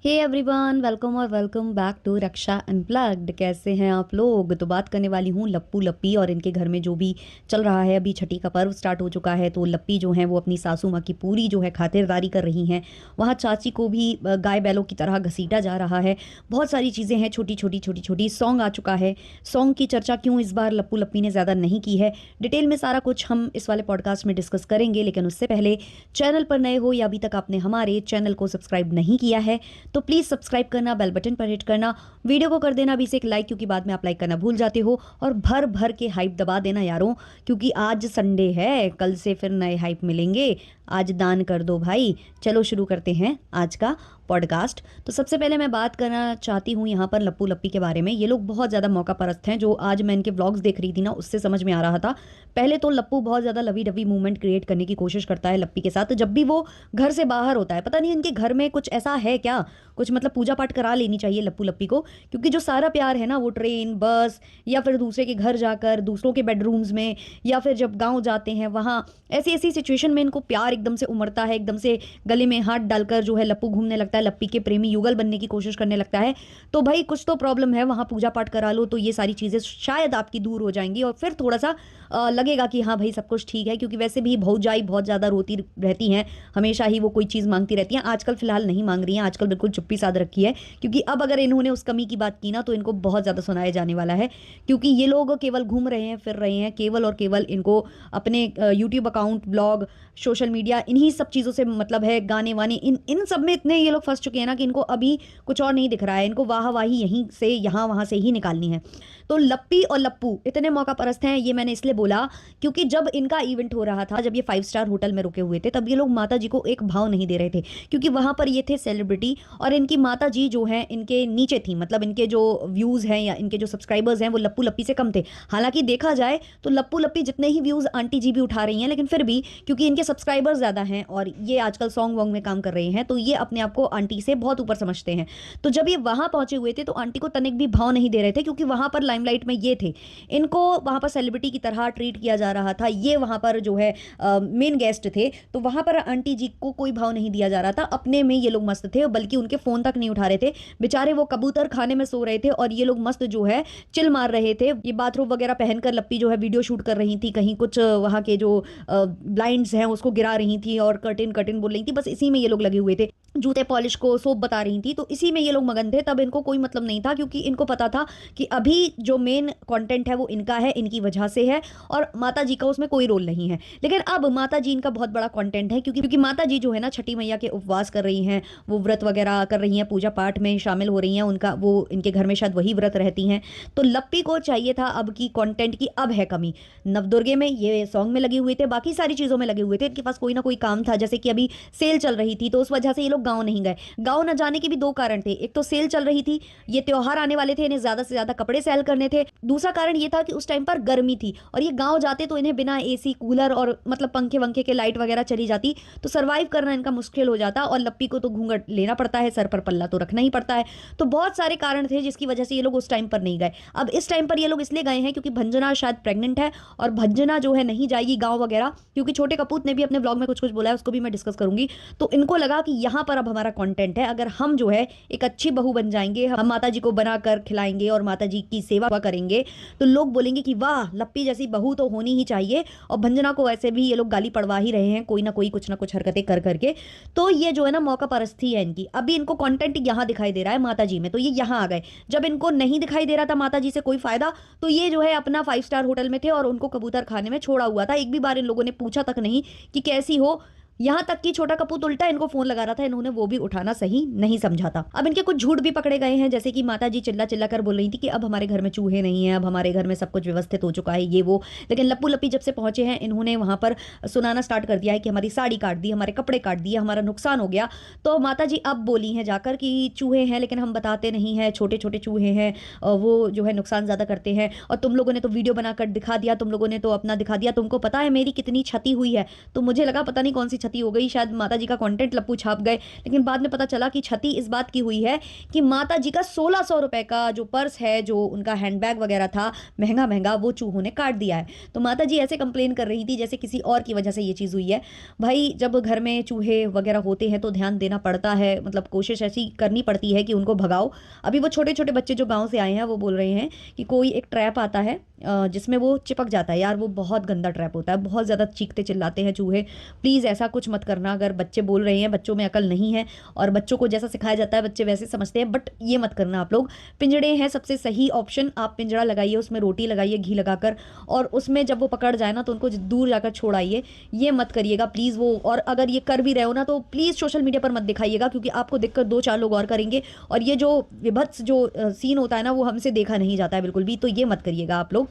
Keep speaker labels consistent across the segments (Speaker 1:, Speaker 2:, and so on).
Speaker 1: हे everyone, welcome और welcome back to Raksha unplugged. कैसे हैं आप लोग? तो बात करने वाली हूँ लप्पू लप्पी और इनके घर में जो भी चल रहा है। अभी छठी का पर्व स्टार्ट हो चुका है, तो लप्पी जो है वो अपनी सासू माँ की पूरी जो है खातिरदारी कर रही हैं। वहाँ चाची को भी गाय बैलों की तरह घसीटा जा रहा है। बहुत सारी चीज़ें हैं, छोटी छोटी छोटी छोटी। सॉन्ग आ चुका है। सॉन्ग की चर्चा क्यों इस बार लप्पू लप्पी ने ज़्यादा नहीं की है, डिटेल में सारा कुछ हम इस वाले पॉडकास्ट में डिस्कस करेंगे। लेकिन उससे पहले चैनल पर नए हो या अभी तक आपने हमारे चैनल को सब्सक्राइब नहीं किया है तो प्लीज़ सब्सक्राइब करना, बेल बटन पर हिट करना, वीडियो को कर देना अभी से एक लाइक, क्योंकि बाद में आप लाइक करना भूल जाते हो। और भर भर के हाइप दबा देना यारों, क्योंकि आज संडे है, कल से फिर नए हाइप मिलेंगे। आज दान कर दो भाई। चलो शुरू करते हैं आज का पॉडकास्ट। तो सबसे पहले मैं बात करना चाहती हूँ यहाँ पर लप्पू लप्पी के बारे में। ये लोग बहुत ज़्यादा मौका परस्त हैं, जो आज मैं इनके व्लॉग्स देख रही थी ना, उससे समझ में आ रहा था। पहले तो लप्पू बहुत ज़्यादा लवी डवी मूवमेंट क्रिएट करने की कोशिश करता है लप्पी के साथ। जब भी वो घर से बाहर होता है, पता नहीं इनके घर में कुछ ऐसा है क्या, कुछ मतलब पूजा पाठ करा लेनी चाहिए लप्पू लप्पी को, क्योंकि जो सारा प्यार है ना वो ट्रेन, बस या फिर दूसरे के घर जाकर, दूसरों के बेडरूम्स में, या फिर जब गाँव जाते हैं वहाँ ऐसी ऐसी सिचुएशन में इनको प्यार एकदम से उमड़ता है। एकदम से गले में हाथ डालकर जो है लप्पू घूमने लगता है, लप्पी के प्रेमी युगल बनने की कोशिश करने लगता है। तो भाई कुछ तो प्रॉब्लम है, वहाँ पूजा पाठ करा लो तो ये सारी चीज़ें शायद आपकी दूर हो जाएंगी और फिर थोड़ा सा लगेगा कि हाँ भाई सब कुछ ठीक है। क्योंकि वैसे भी भौजाई बहुत ज़्यादा रोती रहती हैं, हमेशा ही वो कोई चीज़ मांगती रहती हैं। आजकल फिलहाल नहीं मांग रही हैं, आजकल बिल्कुल चुप्पी साध रखी है, क्योंकि अब अगर इन्होंने उस कमी की बात की ना तो इनको बहुत ज़्यादा सुनाया जाने वाला है। क्योंकि ये लोग केवल घूम रहे हैं, फिर रहे हैं, केवल और केवल इनको अपने YouTube account, blog, social media, इन्हीं सब चीज़ों से मतलब है। गाने वाने इन इन सब में इतने ये लोग फंस चुके हैं ना कि इनको अभी कुछ और नहीं दिख रहा है। इनको वाह वाही यहीं से यहाँ वहाँ से ही निकालनी है। तो लप्पी और लप्पू इतने मौका परस्त हैं, ये मैंने इसलिए बोला क्योंकि जब इनका इवेंट हो रहा था, जब ये 5 स्टार होटल में रुके हुए थे, तब ये लोग माता जी को एक भाव नहीं दे रहे थे, क्योंकि वहां पर ये थे सेलिब्रिटी और इनकी माता जी जो है इनके नीचे थी। मतलब इनके जो व्यूज हैं या इनके जो सब्सक्राइबर्स हैं वो लप्पू लप्पी से कम थे। हालांकि देखा जाए तो लप्पू लप्पी जितने ही व्यूज आंटी जी भी उठा रही हैं, लेकिन फिर भी क्योंकि इनके सब्सक्राइबर्स ज्यादा हैं और ये आजकल सॉन्ग वॉन्ग में काम कर रहे हैं, तो ये अपने आप को आंटी से बहुत ऊपर समझते हैं। तो जब ये वहां पहुंचे हुए थे तो आंटी को तनिक भी भाव नहीं दे रहे थे, क्योंकि वहां पर लाइमलाइट में ये थे। इनको वहां पर सेलिब्रिटी की तरह ट्रीट किया जा रहा था। ये वहां पर जो है मेन गेस्ट थे, तो वहां पर आंटी जी को कोई भाव नहीं दिया जा रहा था। अपने में ये लोग मस्त थे, बल्कि उनके फोन तक नहीं उठा रहे थे बेचारे। वो कबूतर खाने में सो रहे थे और ये लोग मस्त जो है चिल मार रहे थे। ये बाथरूम वगैरह पहनकर लप्पी जो है वीडियो शूट कर रही थी, कहीं कुछ वहां के जो ब्लाइंड्स हैं उसको गिरा रही थी और कर्टेन कर्टेन बोल रही थी। बस इसी में ये लोग लगे हुए थे, जूते पॉलिश को सोप बता रही थी, तो इसी में ये लोग मगन थे। तब इनको कोई मतलब नहीं था, क्योंकि इनको पता था कि अभी जो मेन कंटेंट है वो इनका है, इनकी वजह से है, और माता जी का उसमें कोई रोल नहीं है। लेकिन अब माता जी इनका बहुत बड़ा कंटेंट है, क्योंकि माता जी जो है ना छठी मैया के उपवास कर रही हैं, वो व्रत वगैरह कर रही हैं, पूजा पाठ में शामिल हो रही हैं। उनका वो इनके घर में शायद वही व्रत रहती हैं। तो लप्पी को चाहिए था अब की कंटेंट की अब है कमी। नवदुर्गे में ये सॉन्ग में लगे हुए थे, बाकी सारी चीज़ों में लगे हुए थे, इनके पास कोई ना कोई काम था। जैसे कि अभी सेल चल रही थी, तो उस वजह से ये लोग गाँव नहीं गए। गाँव न जाने के भी दो कारण थे। एक तो सेल चल रही थी, ये त्योहार आने वाले थे, इन्हें ज़्यादा से ज़्यादा कपड़े सेल करने थे। दूसरा कारण ये था कि उस टाइम पर गर्मी थी और ये गाँव जाते तो इन्हें बिना एसी, कूलर और मतलब पंखे वंखे के लाइट वगैरह चली जाती, तो सर्वाइव करना इनका मुश्किल हो जाता। और लप्पी को तो घूंघट लेना पड़ता है, सर पर पल्ला तो रखना ही पड़ता है। तो बहुत सारे कारण थे जिसकी वजह से ये लोग उस टाइम पर नहीं गए। अब इस टाइम पर ये लोग इसलिए गए हैं क्योंकि भंजना शायद प्रेग्नेंट है और भंजना जो है नहीं जाएगी गाँव वगैरह, क्योंकि छोटे कपूत ने भी अपने ब्लॉग में कुछ कुछ बोला है, उसको भी मैं डिस्कस करूंगी। तो इनको लगा कि यहाँ पर अब हमारा कंटेंट है, अगर हम जो है एक अच्छी बहू बन जाएंगे, हम माता जी को बनाकर खिलाएंगे और माता जी की सेवा करेंगे, तो लोग बोलेंगे कि वाह लप्पी जैसी बहू तो होनी ही चाहिए। और भंजना को वैसे भी ये लोग गाली पड़वा ही रहे हैं, कोई ना कोई कुछ ना कुछ हरकतें कर करके। तो ये जो है ना मौका परस्ती है इनकी। अभी इनको कंटेंट यहाँ दिखाई दे रहा है माता जी में, तो ये यहाँ आ गए। जब इनको नहीं दिखाई दे रहा था माता जी से कोई फायदा, तो ये जो है अपना 5 स्टार होटल में थे और उनको कबूतर खाने में छोड़ा हुआ था। एक भी बार इन लोगों ने पूछा तक नहीं कि कैसी हो। यहाँ तक कि छोटा कपूत उल्टा इनको फोन लगा रहा था, इन्होंने वो भी उठाना सही नहीं समझा था। अब इनके कुछ झूठ भी पकड़े गए हैं, जैसे कि माता जी चिल्ला चिल्ला कर बोल रही थी कि अब हमारे घर में चूहे नहीं है, अब हमारे घर में सब कुछ व्यवस्थित हो चुका है, ये वो। लेकिन लप्पू लप्पी जब से पहुंचे हैं, इन्होंने वहां पर सुनाना स्टार्ट कर दिया है कि हमारी साड़ी काट दी, हमारे कपड़े काट दिए, हमारा नुकसान हो गया। तो माता जी अब बोली हैं जाकर कि चूहे हैं लेकिन हम बताते नहीं हैं, छोटे छोटे चूहे हैं, वो जो है नुकसान ज्यादा करते हैं। और तुम लोगों ने तो वीडियो बनाकर दिखा दिया, तुम लोगों ने तो अपना दिखा दिया, तुमको पता है मेरी कितनी क्षति हुई है। तो मुझे लगा पता नहीं कौन सी क्षति हो गई, शायद माता जी का कंटेंट लप्पू छाप गए, लेकिन बाद में पता चला कि क्षति इस बात की हुई है कि माता जी का 1600 रुपए का जो पर्स है, जो उनका हैंडबैग वगैरह था महंगा महंगा, वो चूहों ने काट दिया है। तो माता जी ऐसे कंप्लेन कर रही थी जैसे किसी और की वजह से ये चीज़ हुई है। भाई जब घर में चूहे वगैरह होते हैं तो ध्यान देना पड़ता है, मतलब कोशिश ऐसी करनी पड़ती है कि उनको भगाओ। अभी वो छोटे छोटे बच्चे जो गाँव से आए हैं वो बोल रहे हैं कि कोई एक ट्रैप आता है जिसमें वो चिपक जाता है। यार वो बहुत गंदा ट्रैप होता है, बहुत ज़्यादा चीखते चिल्लाते हैं चूहे। प्लीज़ ऐसा कुछ मत करना। अगर बच्चे बोल रहे हैं, बच्चों में अकल नहीं है और बच्चों को जैसा सिखाया जाता है बच्चे वैसे समझते हैं, बट ये मत करना आप लोग। पिंजड़े हैं सबसे सही ऑप्शन। आप पिंजड़ा लगाइए, उसमें रोटी लगाइए घी लगाकर, और उसमें जब वो पकड़ जाए ना तो उनको दूर जाकर छोड़ाइए। ये मत करिएगा प्लीज़ वो। और अगर ये कर भी रहे हो ना तो प्लीज़ सोशल मीडिया पर मत दिखाइएगा, क्योंकि आपको देखकर 2-4 लोग और करेंगे, और ये जो विभत्स जो सीन होता है ना वो हमसे देखा नहीं जाता है बिल्कुल भी। तो ये मत करिएगा आप लोग।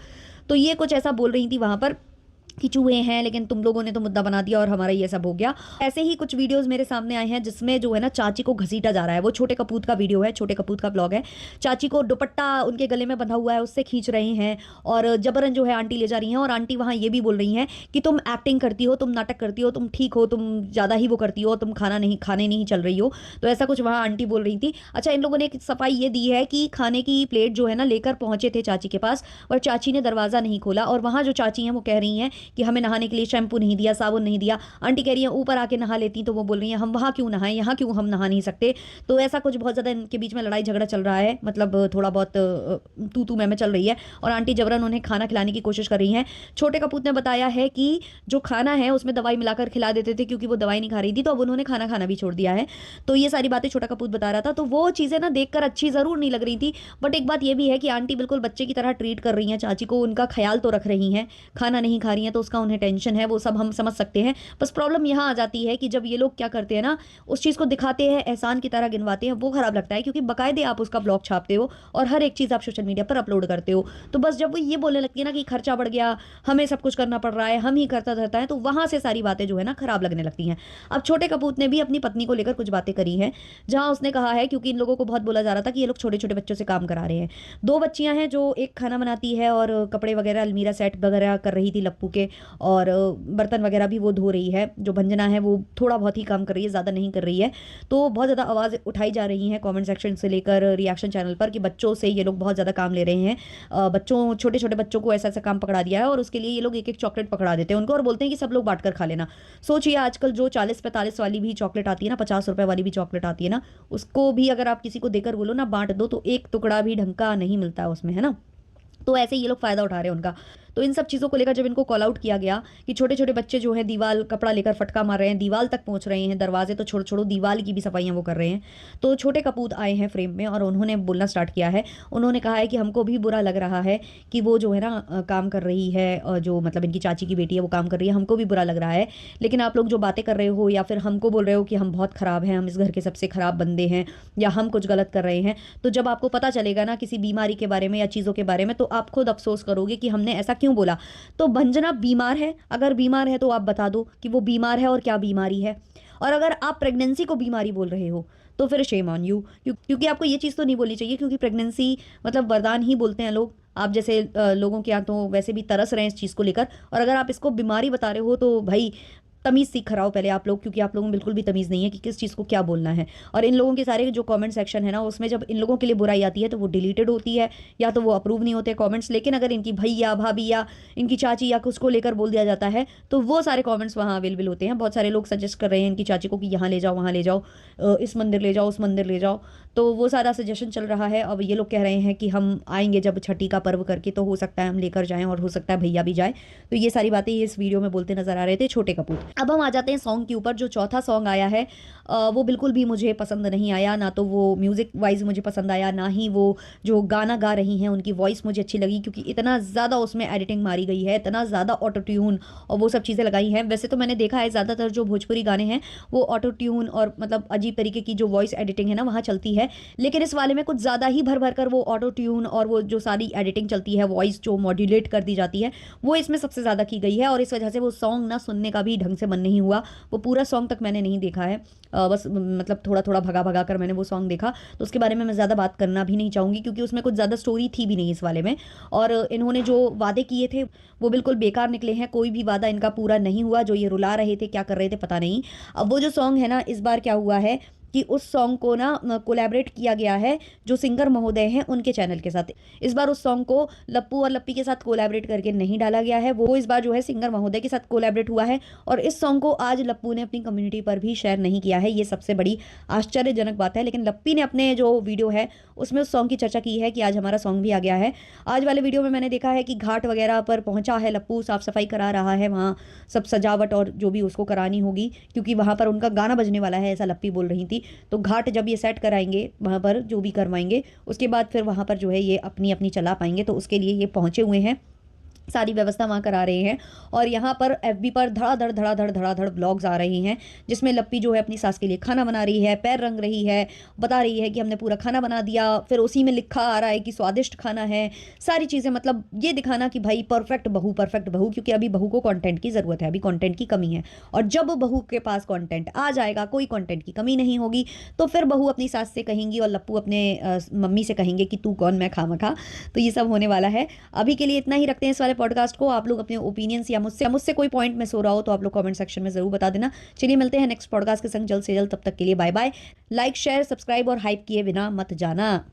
Speaker 1: तो ये कुछ ऐसा बोल रही थी वहाँ पर कि चूहे हैं, लेकिन तुम लोगों ने तो मुद्दा बना दिया और हमारा ये सब हो गया। ऐसे ही कुछ वीडियोस मेरे सामने आए हैं जिसमें जो है ना चाची को घसीटा जा रहा है। वो छोटे कपूत का वीडियो है, छोटे कपूत का ब्लॉग है। चाची को दुपट्टा उनके गले में बंधा हुआ है, उससे खींच रहे हैं और जबरन जो है आंटी ले जा रही हैं। और आंटी वहाँ ये भी बोल रही हैं कि तुम एक्टिंग करती हो, तुम नाटक करती हो, तुम ठीक हो, तुम ज़्यादा ही वो करती हो, तुम खाने नहीं चल रही हो। तो ऐसा कुछ वहाँ आंटी बोल रही थी। अच्छा, इन लोगों ने एक सफाई ये दी है कि खाने की प्लेट जो है ना लेकर पहुंचे थे चाची के पास, और चाची ने दरवाज़ा नहीं खोला। और वहाँ जो चाची हैं वो कह रही हैं कि हमें नहाने के लिए शैम्पू नहीं दिया, साबुन नहीं दिया। आंटी कह रही है ऊपर आके नहा लेती, तो वो बोल रही है हम वहाँ क्यों नहाएं, यहाँ क्यों हम नहा नहीं सकते। तो ऐसा कुछ बहुत ज़्यादा इनके बीच में लड़ाई झगड़ा चल रहा है, मतलब थोड़ा बहुत तू तू मैं चल रही है। और आंटी जबरन उन्हें खाना खिलाने की कोशिश कर रही हैं। छोटे कपूत ने बताया है कि जो खाना है उसमें दवाई मिलाकर खिला देते थे, क्योंकि वो दवाई नहीं खा रही थी, तो अब उन्होंने खाना खाना भी छोड़ दिया है। तो ये सारी बातें छोटा कपूत बता रहा था। तो वो चीज़ें ना देखकर अच्छी ज़रूर नहीं लग रही थी, बट एक बात ये भी है कि आंटी बिल्कुल बच्चे की तरह ट्रीट कर रही हैं चाची को, उनका ख्याल तो रख रही हैं। खाना नहीं खा रही हैं तो उसका उन्हें टेंशन है, वो सब हम समझ सकते हैं। बस प्रॉब्लम यहाँ आ जाती है कि जब ये लोग क्या करते हैं ना, उस चीज़ को दिखाते हैं, एहसान की तरह गिनवाते हैं, वो खराब लगता है। क्योंकि बाकायदे आप उसका ब्लॉग छापते हो और हर एक चीज़ आप सोशल मीडिया पर अपलोड करते हो। तो बस जब वो ये बोलने लगती है ना कि खर्चा बढ़ गया, हमें सब कुछ करना पड़ रहा है, हम ही करता धरता है, तो वहाँ से सारी बातें जो है ना खराब लगने लगती हैं। अब छोटे कपूत ने भी अपनी पत्नी को लेकर कुछ बातें करी हैं, जहाँ उसने कहा है, क्योंकि इन लोगों को बहुत बोला जा रहा था कि ये लोग छोटे छोटे बच्चों से काम करा रहे हैं। 2 बच्चियां हैं, जो एक खाना बनाती है और कपड़े वगैरह अलमीरा सेट वगैरह कर रही थी लप्पू के, और बर्तन वगैरह भी वो धो रही है। जो भंजना है वो थोड़ा बहुत ही काम कर रही है, ज़्यादा नहीं कर रही है। तो बहुत ज़्यादा आवाज़ उठाई जा रही है कमेंट सेक्शन से लेकर रिएक्शन चैनल पर कि बच्चों से ये लोग बहुत ज़्यादा काम ले रहे हैं। बच्चों, छोटे छोटे बच्चों को ऐसा ऐसा काम पकड़ा दिया है, और उसके लिए ये लोग एक एक चॉकलेट पकड़ा देते हैं उनको, और बोलते हैं कि सब लोग बांट कर खा लेना। सोचिए आजकल जो 40-45 वाली भी चॉकलेट आती है ना, 50 रुपए वाली भी चॉकलेट आती है ना, उसको भी अगर आप किसी को देकर बोलो ना बांट दो, तो एक टुकड़ा भी ढंग का नहीं मिलता है उसमें, है ना। तो ऐसे ये लोग फ़ायदा उठा रहे हैं उनका। तो इन सब चीज़ों को लेकर जब इनको कॉल आउट किया गया कि छोटे छोटे बच्चे जो हैं दीवार कपड़ा लेकर फटका मार रहे हैं, दीवार तक पहुंच रहे हैं, दरवाजे तो छोड़ो छोड़ो दीवार की भी सफाइयाँ वो कर रहे हैं। तो छोटे कपूत आए हैं फ्रेम में और उन्होंने बोलना स्टार्ट किया है। उन्होंने कहा है कि हमको भी बुरा लग रहा है कि वो जो है ना काम कर रही है, जो मतलब इनकी चाची की बेटी है वो काम कर रही है, हमको भी बुरा लग रहा है। लेकिन आप लोग जो बातें कर रहे हो या फिर हमको बोल रहे हो कि हम बहुत ख़राब हैं, हम इस घर के सबसे ख़राब बंदे हैं, या हम कुछ गलत कर रहे हैं, तो जब आपको पता चलेगा ना किसी बीमारी के बारे में या चीज़ों के बारे में, तो आप खुद अफसोस करोगे कि हमने ऐसा क्यों बोला। तो भंजना बीमार है, अगर बीमार है तो आप बता दो कि वो बीमार है और क्या बीमारी है। और अगर आप प्रेगनेंसी को बीमारी बोल रहे हो तो फिर शेम ऑन यू, क्योंकि आपको ये चीज़ तो नहीं बोलनी चाहिए, क्योंकि प्रेगनेंसी मतलब वरदान ही बोलते हैं लोग। आप जैसे लोगों के यहाँ तो वैसे भी तरस रहे हैं इस चीज़ को लेकर, और अगर आप इसको बीमारी बता रहे हो तो भाई तमीज़ सीख कराओ पहले आप लोग, क्योंकि आप लोगों में बिल्कुल भी तमीज़ नहीं है कि किस चीज़ को क्या बोलना है। और इन लोगों के सारे जो कमेंट सेक्शन है ना, उसमें जब इन लोगों के लिए बुराई आती है तो वो डिलीटेड होती है, या तो वो अप्रूव नहीं होते कमेंट्स। लेकिन अगर इनकी भैया भाभी या इनकी चाची या कुछ को लेकर बोल दिया जाता है तो वो सारे कॉमेंट्स वहाँ अवेलेबल होते हैं। बहुत सारे लोग सजेस्ट कर रहे हैं इनकी चाची को कि यहाँ ले जाओ, वहाँ ले जाओ, इस मंदिर ले जाओ, उस मंदिर ले जाओ। तो वो सारा सजेशन चल रहा है। अब ये लोग कह रहे हैं कि हम आएंगे जब छठी का पर्व करके, तो हो सकता है हम लेकर जाएं और हो सकता है भैया भी जाए। तो ये सारी बातें ये इस वीडियो में बोलते नजर आ रहे थे छोटे कपूर। अब हम आ जाते हैं सॉन्ग के ऊपर। जो चौथा सॉन्ग आया है वो बिल्कुल भी मुझे पसंद नहीं आया। ना तो वो म्यूज़िक वाइज मुझे पसंद आया, ना ही वो जो गाना गा रही हैं उनकी वॉइस मुझे अच्छी लगी, क्योंकि इतना ज़्यादा उसमें एडिटिंग मारी गई है, इतना ज़्यादा ऑटो ट्यून और वो सब चीज़ें लगाई हैं। वैसे तो मैंने देखा है ज़्यादातर जो भोजपुरी गाने हैं वो ऑटो ट्यून और मतलब अजीब तरीके की जो वॉइस एडिटिंग है ना वहाँ चलती है, लेकिन इस वाले में कुछ ज़्यादा ही भर भर कर वो ऑटो ट्यून और वो जो सारी एडिटिंग चलती है, वॉइस जो मॉड्यूलेट कर दी जाती है, वो इसमें सबसे ज़्यादा की गई है। और इस वजह से वो सॉन्ग ना सुनने का भी ढंग से मन नहीं हुआ, वो पूरा सॉन्ग तक मैंने नहीं देखा है। बस मतलब थोड़ा-थोड़ा भगा-भगा कर मैंने वो सॉन्ग देखा, तो उसके बारे में मैं ज़्यादा बात करना भी नहीं चाहूँगी क्योंकि उसमें कुछ ज़्यादा स्टोरी थी भी नहीं इस वाले में। और इन्होंने जो वादे किए थे, वो बिल्कुल बेकार निकले हैं, कोई भी वादा इनका पूरा नहीं हुआ, जो ये रुला रहे थे, क्या कर रहे थे पता नहीं। अब वो जो सॉन्ग है ना, इस बार क्या हुआ है कि उस सॉन्ग को ना कोलैबोरेट किया गया है जो सिंगर महोदय हैं उनके चैनल के साथ। इस बार उस सॉन्ग को लप्पू और लप्पी के साथ कोलैबोरेट करके नहीं डाला गया है, वो इस बार जो है सिंगर महोदय के साथ कोलैबोरेट हुआ है। और इस सॉन्ग को आज लप्पू ने अपनी कम्युनिटी पर भी शेयर नहीं किया है, ये सबसे बड़ी आश्चर्यजनक बात है। लेकिन लप्पी ने अपने जो वीडियो है उसमें उस सॉन्ग की चर्चा की है कि आज हमारा सॉन्ग भी आ गया है। आज वाले वीडियो में मैंने देखा है कि घाट वगैरह पर पहुंचा है लप्पू, साफ सफाई करा रहा है वहाँ, सब सजावट और जो भी उसको करानी होगी क्योंकि वहाँ पर उनका गाना बजने वाला है, ऐसा लप्पी बोल रही थी। तो घाट जब ये सेट कराएंगे वहाँ पर जो भी करवाएंगे, उसके बाद फिर वहाँ पर जो है ये अपनी अपनी चला पाएंगे, तो उसके लिए ये पहुँचे हुए हैं, सारी व्यवस्था वहाँ करा रहे हैं। और यहाँ पर एफबी पर धड़ाधड़ व्लॉग्स आ रहे हैं जिसमें लप्पी जो है अपनी सास के लिए खाना बना रही है, पैर रंग रही है, बता रही है कि हमने पूरा खाना बना दिया, फिर उसी में लिखा आ रहा है कि स्वादिष्ट खाना है, सारी चीज़ें, मतलब ये दिखाना कि भाई परफेक्ट बहू, क्योंकि अभी बहू को कंटेंट की ज़रूरत है, अभी कंटेंट की कमी है। और जब बहू के पास कंटेंट आ जाएगा, कोई कंटेंट की कमी नहीं होगी, तो फिर बहू अपनी सास से कहेंगी और लप्पू अपने मम्मी से कहेंगे कि तू कौन, मैं खामखा। तो ये सब होने वाला है। अभी के लिए इतना ही रखते हैं इस वाले पॉडकास्ट को। आप लोग अपने ओपिनियंस या मुझसे कोई पॉइंट में सो रहा हो तो आप लोग कमेंट सेक्शन में जरूर बता देना। चलिए मिलते हैं नेक्स्ट पॉडकास्ट के संग जल्द से जल्द, तब तक के लिए bye bye. Like share subscribe और हाइप किए बिना मत जाना।